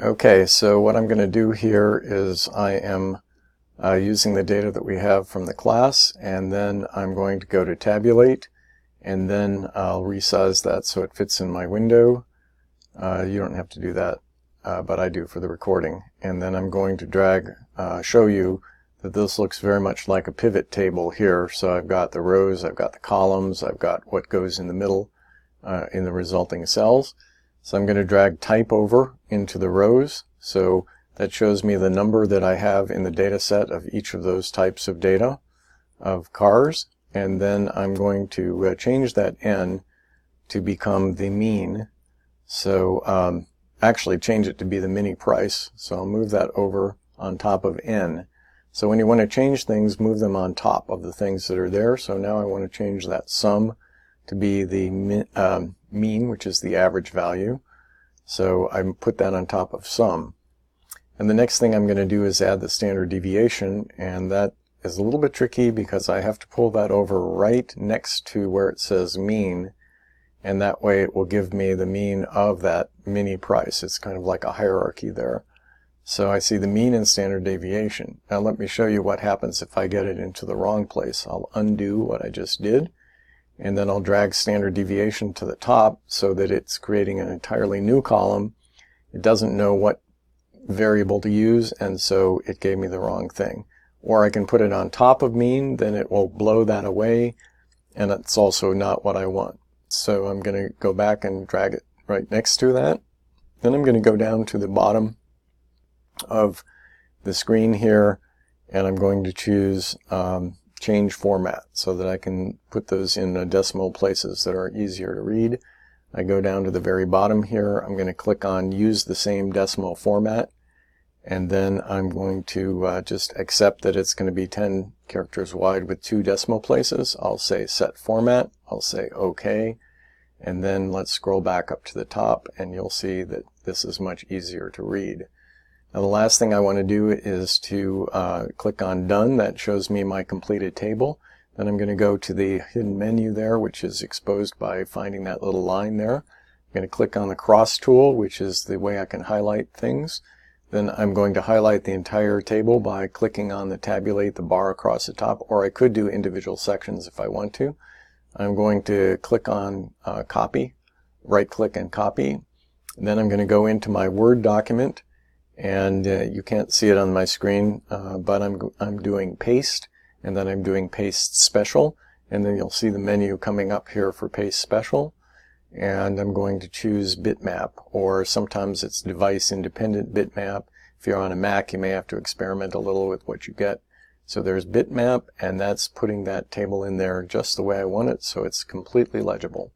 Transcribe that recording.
Okay, so what I'm going to do here is I am using the data that we have from the class, and then I'm going to go to Tabulate, and then I'll resize that so it fits in my window. You don't have to do that, but I do for the recording. And then I'm going to show you that this looks very much like a pivot table here. So I've got the rows, I've got the columns, I've got what goes in the middle in the resulting cells. So I'm going to drag type over into the rows. So that shows me the number that I have in the data set of each of those types of data of cars. And then I'm going to change that n to become the mean. So actually change it to be the mini price. So I'll move that over on top of n. So when you want to change things, move them on top of the things that are there. So now I want to change that sum to be the mean, which is the average value. So I put that on top of sum. And the next thing I'm going to do is add the standard deviation, and that is a little bit tricky because I have to pull that over right next to where it says mean, and that way it will give me the mean of that mini price. It's kind of like a hierarchy there. So I see the mean and standard deviation. Now let me show you what happens if I get it into the wrong place. I'll undo what I just did, and then I'll drag standard deviation to the top so that it's creating an entirely new column. It doesn't know what variable to use, and so it gave me the wrong thing. Or I can put it on top of mean, then it will blow that away, and it's also not what I want. So I'm going to go back and drag it right next to that. Then I'm going to go down to the bottom of the screen here, and I'm going to choose change format so that I can put those in decimal places that are easier to read. I go down to the very bottom here. I'm going to click on use the same decimal format, and then I'm going to just accept that it's going to be 10 characters wide with 2 decimal places. I'll say set format. I'll say OK, and then let's scroll back up to the top, and you'll see that this is much easier to read. Now the last thing I want to do is to click on Done. That shows me my completed table. Then I'm going to go to the hidden menu there, which is exposed by finding that little line there. I'm going to click on the cross tool, which is the way I can highlight things. Then I'm going to highlight the entire table by clicking on the tabulate, the bar across the top, or I could do individual sections if I want to. I'm going to click on copy, right click and copy. And then I'm going to go into my Word document, and you can't see it on my screen, but I'm doing paste, and then I'm doing paste special, and then you'll see the menu coming up here for paste special, and I'm going to choose bitmap, or sometimes it's device independent bitmap. If you're on a Mac, you may have to experiment a little with what you get. So there's bitmap, and that's putting that table in there just the way I want it, so it's completely legible.